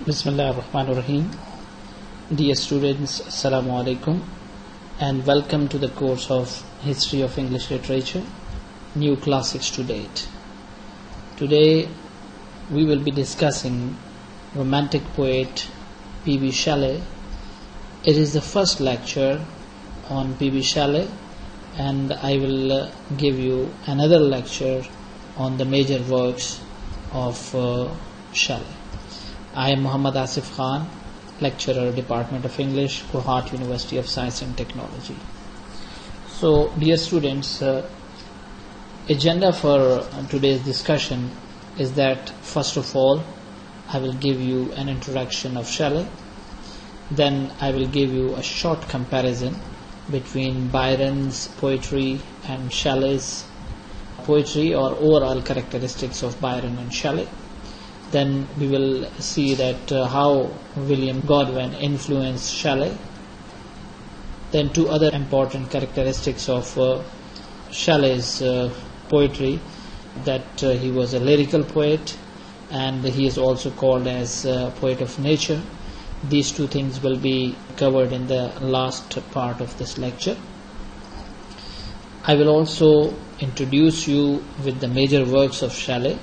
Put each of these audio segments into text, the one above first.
Bismillah ar-Rahman ar-Rahim. Dear students, Assalamu alaikum and welcome to the course of History of English Literature, New Classics to Date. Today we will be discussing Romantic poet P.B. Shelley. It is the first lecture on P.B. Shelley, and I will give you another lecture on the major works of Shelley. I am Muhammad Asif Khan, lecturer, Department of English, Kohat University of Science and Technology. So, dear students, agenda for today's discussion is that first of all, I will give you an introduction of Shelley. Then I will give you a short comparison between Byron's poetry and Shelley's poetry, or overall characteristics of Byron and Shelley. Then we will see that how William Godwin influenced Shelley. Then two other important characteristics of Shelley's poetry, that he was a lyrical poet and he is also called as a poet of nature. These two things will be covered in the last part of this lecture. I will also introduce you with the major works of Shelley,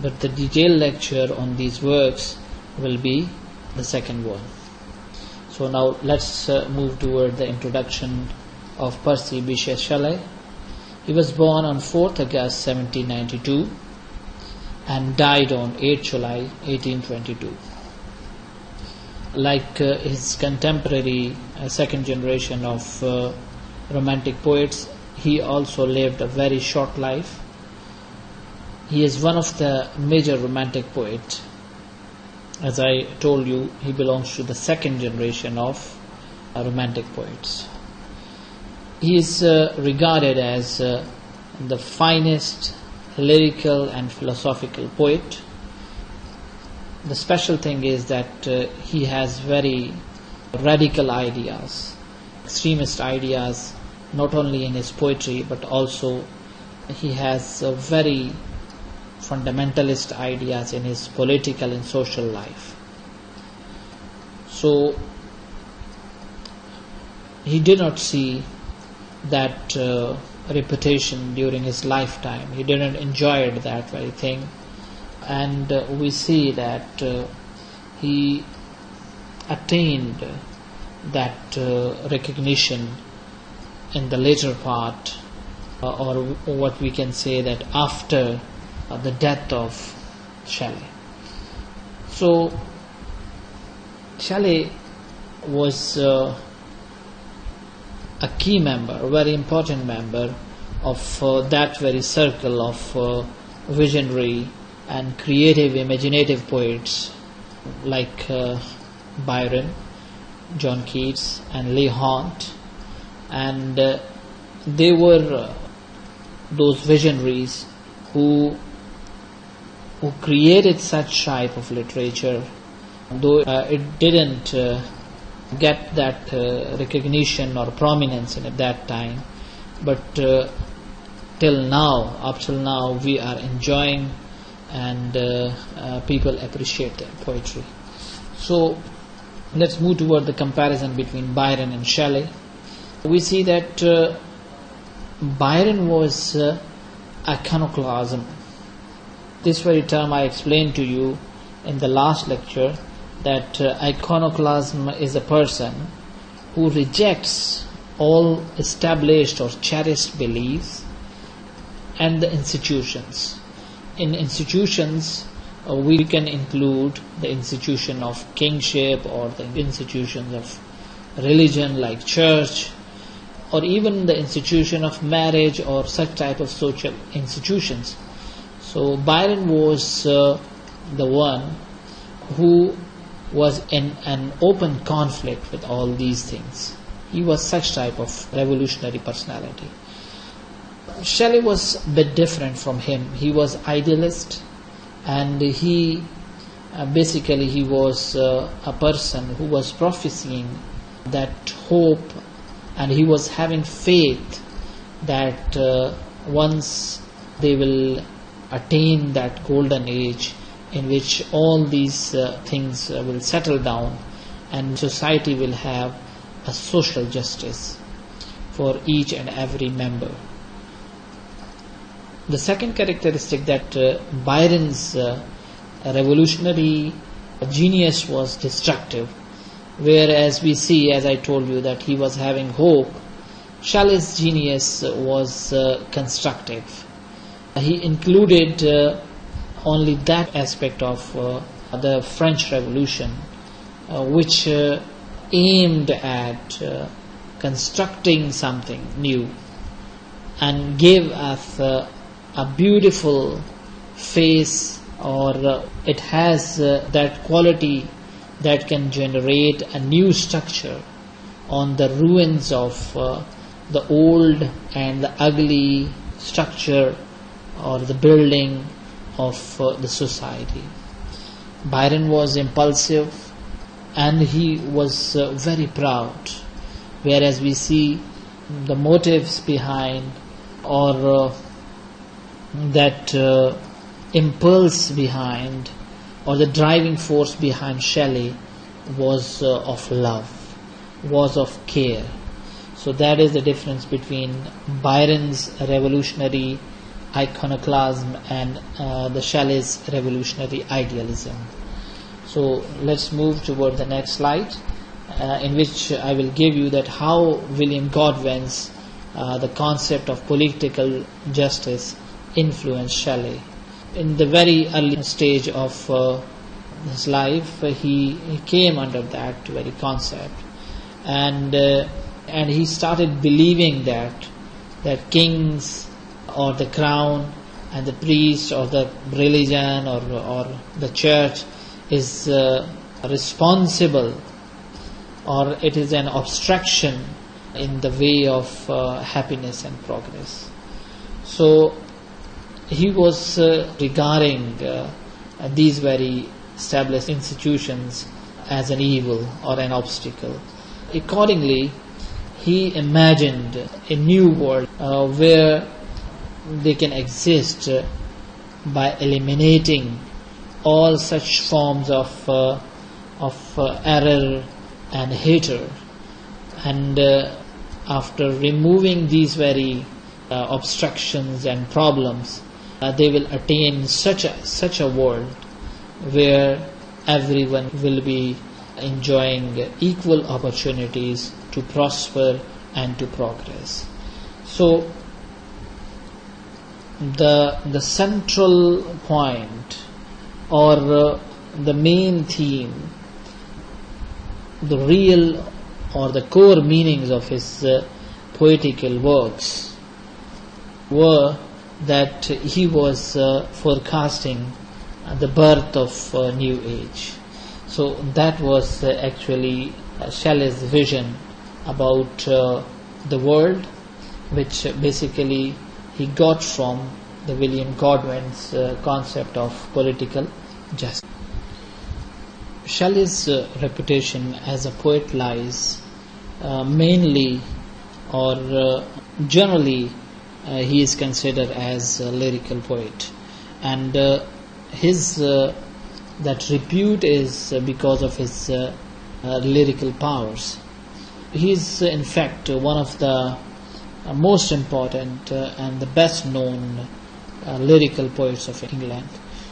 but the detailed lecture on these works will be the second one. So now let's move toward the introduction of Percy Bysshe Shelley. He was born on 4th August 1792 and died on 8th July 1822. Like his contemporary second generation of Romantic poets, he also lived a very short life. He is one of the major Romantic poets. As I told you, he belongs to the second generation of Romantic poets. He is regarded as the finest lyrical and philosophical poet. The special thing is that he has very radical ideas, extremist ideas, not only in his poetry but also he has very fundamentalist ideas in his political and social life. So he did not see that reputation during his lifetime. He didn't enjoy that very thing, and we see that he attained that recognition in the later part, or what we can say that after the death of Shelley. So Shelley was a key member, a very important member of that very circle of visionary and creative, imaginative poets like Byron, John Keats and Leigh Hunt, and they were those visionaries who created such type of literature, though it didn't get that recognition or prominence at that time, but up till now we are enjoying and people appreciate their poetry. So let's move toward the comparison between Byron and Shelley. We see that Byron was iconoclasm. This very term I explained to you in the last lecture, that iconoclasm is a person who rejects all established or cherished beliefs and the institutions. In institutions, we can include the institution of kingship or the institutions of religion like church, or even the institution of marriage or such type of social institutions. So Byron was the one who was in an open conflict with all these things. He was such type of revolutionary personality. Shelley was a bit different from him. He was idealist, and he was a person who was prophesying that hope, and he was having faith that once they will attain that golden age in which all these things will settle down and society will have a social justice for each and every member. The second characteristic, that Byron's revolutionary genius was destructive, whereas we see, as I told you, that he was having hope. Shelley's genius was constructive. He included only that aspect of the French Revolution which aimed at constructing something new and gave us a beautiful face, or it has that quality that can generate a new structure on the ruins of the old and the ugly structure or the building of the society. Byron was impulsive and he was very proud, whereas we see the motives behind, or that impulse behind, or the driving force behind Shelley was of love, was of care. So that is the difference between Byron's revolutionary iconoclasm and the Shelley's revolutionary idealism. So let's move toward the next slide, in which I will give you that how William Godwin's the concept of political justice influenced Shelley. In the very early stage of his life, he came under that very concept, and he started believing that kings or the crown and the priest or the religion or the church is responsible, or it is an obstruction in the way of happiness and progress. So he was regarding these very established institutions as an evil or an obstacle. Accordingly, he imagined a new world where they can exist by eliminating all such forms of error and hatred, and after removing these very obstructions and problems, they will attain such a world where everyone will be enjoying equal opportunities to prosper and to progress. So the central point, or the main theme, the real or the core meanings of his poetical works were that he was forecasting the birth of a new age. So that was actually Shelley's vision about the world, which basically he got from the William Godwin's concept of political justice. Shelley's reputation as a poet lies mainly, or generally, he is considered as a lyrical poet, and his that repute is because of his lyrical powers. He is in fact one of the most important and the best known lyrical poets of England.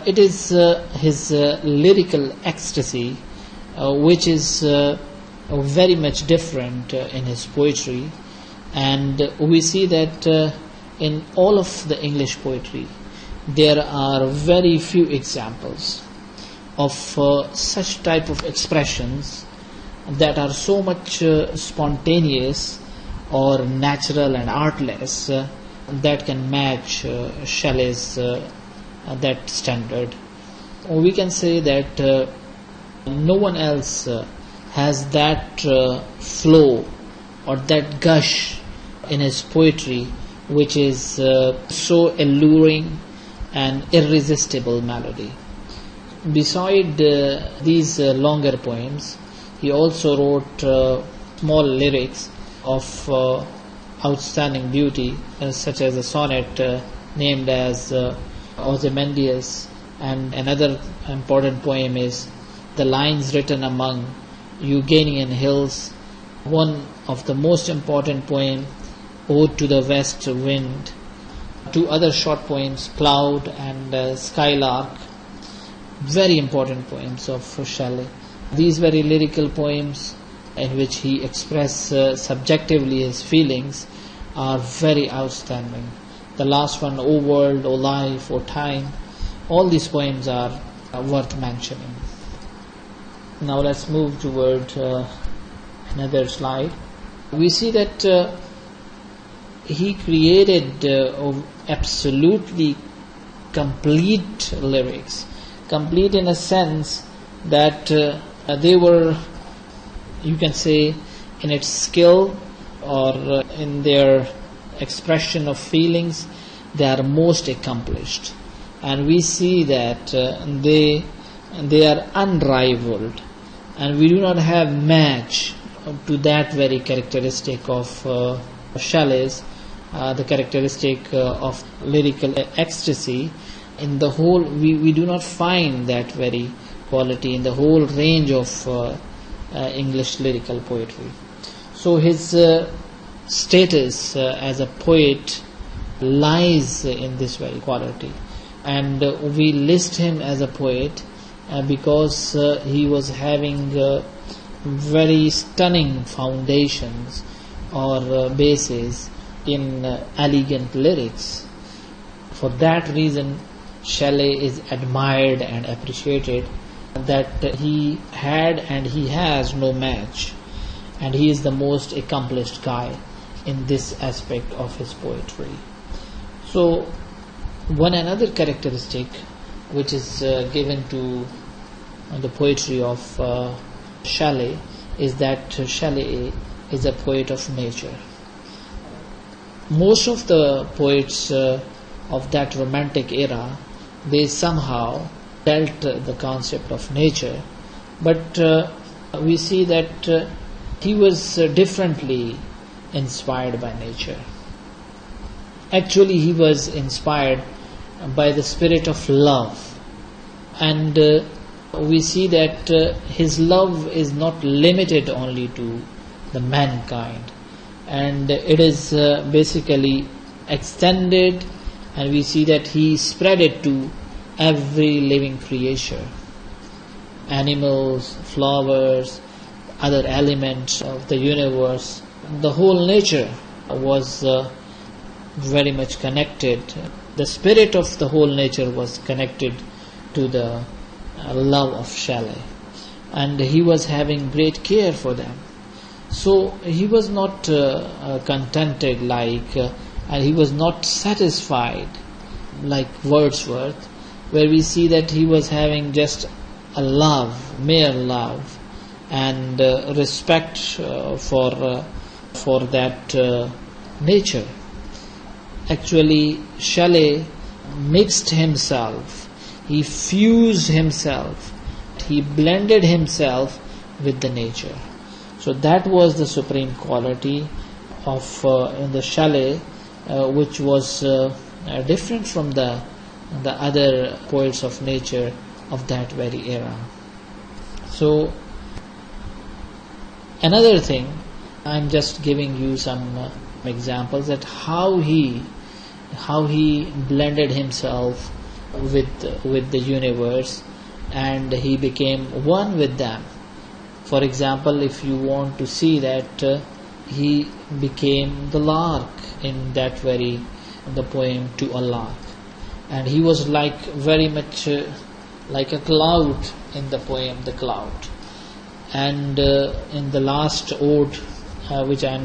It is his lyrical ecstasy which is very much different in his poetry, and we see that in all of the English poetry there are very few examples of such type of expressions that are so much spontaneous or natural and artless that can match Shelley's that standard. We can say that no one else has that flow or that gush in his poetry which is so alluring and irresistible melody. Beside these longer poems, he also wrote small lyrics of outstanding beauty, such as a sonnet named as Ozymandias, and another important poem is the lines written among Euganean hills. One of the most important poem, Ode to the West Wind. Two other short poems, Cloud and Skylark. Very important poems of Shelley. These very lyrical poems in which he expresses subjectively his feelings are very outstanding. The last one, O World, O Life, O Time, all these poems are worth mentioning. Now let's move toward another slide. We see that he created absolutely complete lyrics. Complete in a sense that they were, you can say, in its skill or in their expression of feelings, they are most accomplished. And we see that they are unrivaled, and we do not have match to that very characteristic of Shelley's, the characteristic of lyrical ecstasy. In the whole, we do not find that very quality in the whole range of English lyrical poetry. So his status as a poet lies in this very quality, and we list him as a poet because he was having very stunning foundations or bases in elegant lyrics. For that reason, Shelley is admired and appreciated, that he had and he has no match, and he is the most accomplished guy in this aspect of his poetry. So one another characteristic which is given to the poetry of Shelley is that Shelley is a poet of nature. Most of the poets of that romantic era, they somehow dealt the concept of nature, but we see that he was differently inspired by nature. Actually, he was inspired by the spirit of love, and we see that his love is not limited only to the mankind, and it is basically extended, and we see that he spread it to every living creature, animals, flowers, other elements of the universe. The whole nature was very much connected. The spirit of the whole nature was connected to the love of Shelley, and he was having great care for them. So he was not contented and he was not satisfied like Wordsworth, where we see that he was having just a love, mere love, and respect for that nature. Actually, Shelley mixed himself, he fused himself, he blended himself with the nature. So that was the supreme quality of in the Shelley, which was different from the other poets of nature of that very era. So another thing, I'm just giving you some examples that how he blended himself with the universe, and he became one with them. For example, if you want to see that he became the lark in that the poem To a Lark, and he was like very much like a cloud in the poem The Cloud. And in the last ode, which I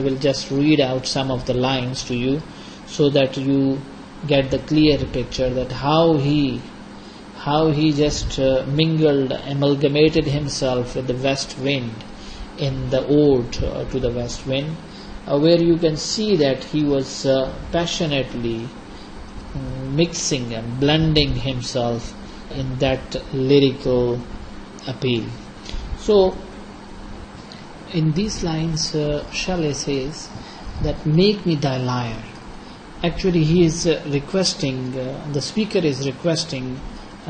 will just read out some of the lines to you, so that you get the clear picture that how he just amalgamated himself with the west wind in the ode to the west wind, where you can see that he was passionately mixing and blending himself in that lyrical appeal. So in these lines, Shelley says that make me thy lyre. Actually, he is requesting, the speaker is requesting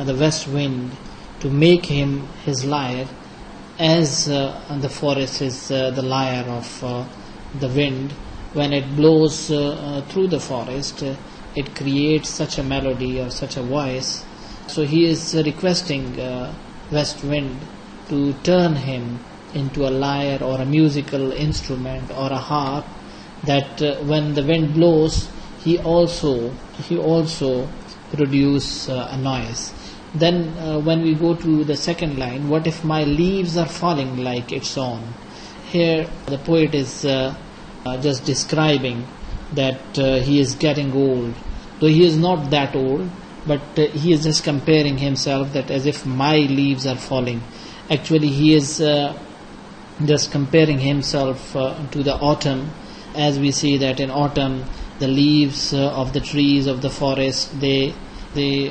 the west wind to make him his lyre, as the forest is the lyre of the wind. When it blows through the forest, it creates such a melody or such a voice. So he is requesting west wind to turn him into a lyre or a musical instrument or a harp, that when the wind blows, he also produce a noise. Then when we go to the second line, what if my leaves are falling like its own? Here the poet is just describing that he is getting old, though he is not that old, but he is just comparing himself that as if my leaves are falling. Actually he is just comparing himself to the autumn, as we see that in autumn the leaves of the trees of the forest they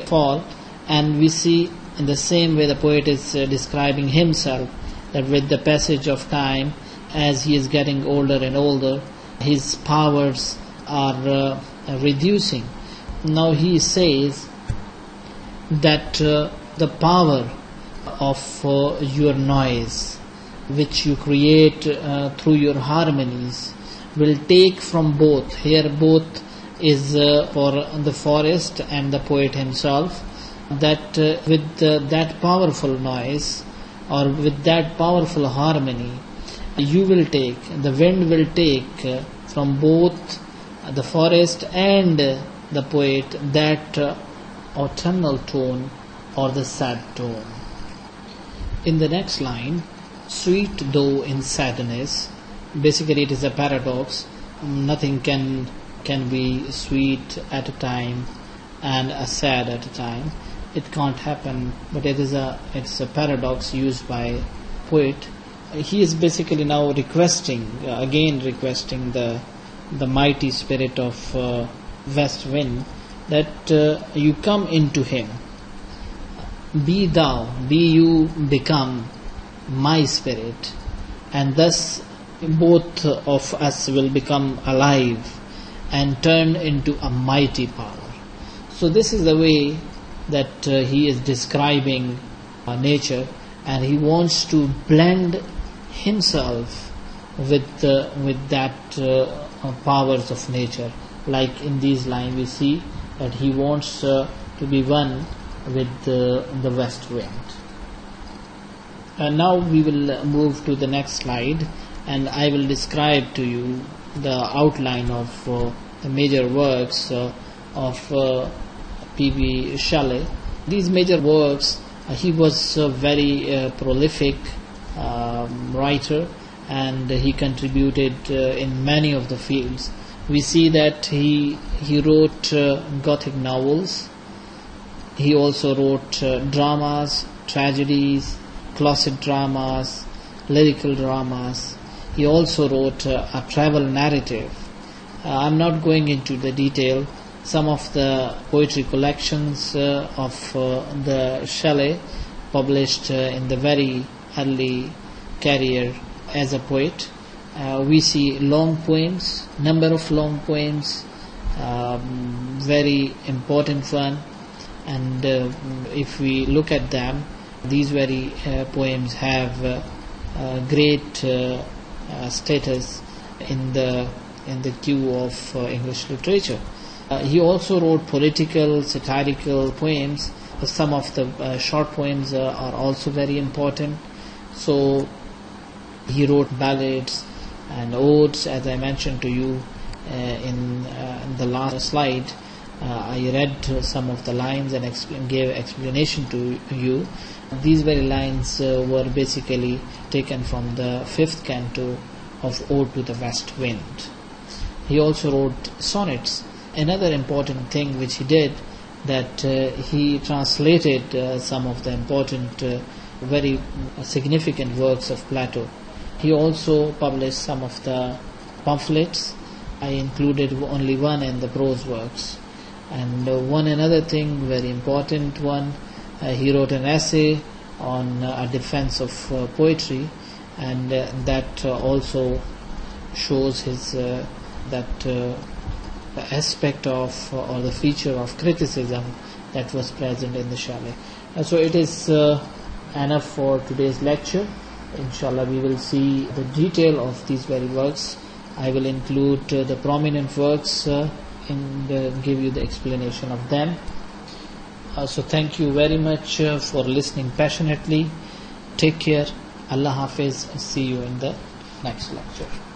fall, and we see in the same way the poet is describing himself, that with the passage of time, as he is getting older and older, his powers are reducing. Now he says that the power of your noise, which you create through your harmonies, will take from both. Here both is for the forest and the poet himself, that with that powerful noise or with that powerful harmony, you will take, the wind will take from both the forest and the poet that autumnal tone or the sad tone. In the next line, sweet though in sadness, basically it is a paradox. Nothing can be sweet at a time and a sad at a time. It can't happen, but it's a paradox used by poet. He is basically now requesting the mighty spirit of west wind, that you come into him, be you become my spirit, and thus both of us will become alive and turn into a mighty power. So this is the way that he is describing nature, and he wants to blend himself with that powers of nature. Like in these lines we see that he wants to be one with the west wind. And now we will move to the next slide, and I will describe to you the outline of the major works of P.B. Shelley. These major works, he was a very prolific writer, and he contributed in many of the fields. We see that he wrote Gothic novels. He also wrote dramas, tragedies, classic dramas, lyrical dramas. He also wrote a travel narrative. I'm not going into the detail. Some of the poetry collections of the Shelley, published in the very early career as a poet. We see long poems, number of long poems, very important one, and if we look at them, these very poems have great status in the queue of English literature. He also wrote political, satirical poems. Some of the short poems are also very important. So he wrote ballads and odes, as I mentioned to you in the last slide. I read some of the lines and gave explanation to you. These very lines were basically taken from the 5th canto of Ode to the West Wind. He also wrote sonnets. Another important thing which he did, that he translated some of the important, very significant works of Plato. He also published some of the pamphlets. I included only one in the prose works. And another thing, very important one, he wrote an essay on a defense of poetry, and that also shows his that aspect of or the feature of criticism that was present in the Shelley. So it is enough for today's lecture. Inshallah, we will see the detail of these very works. I will include the prominent works and give you the explanation of them. So thank you very much for listening passionately. Take care. Allah Hafiz. See you in the next lecture.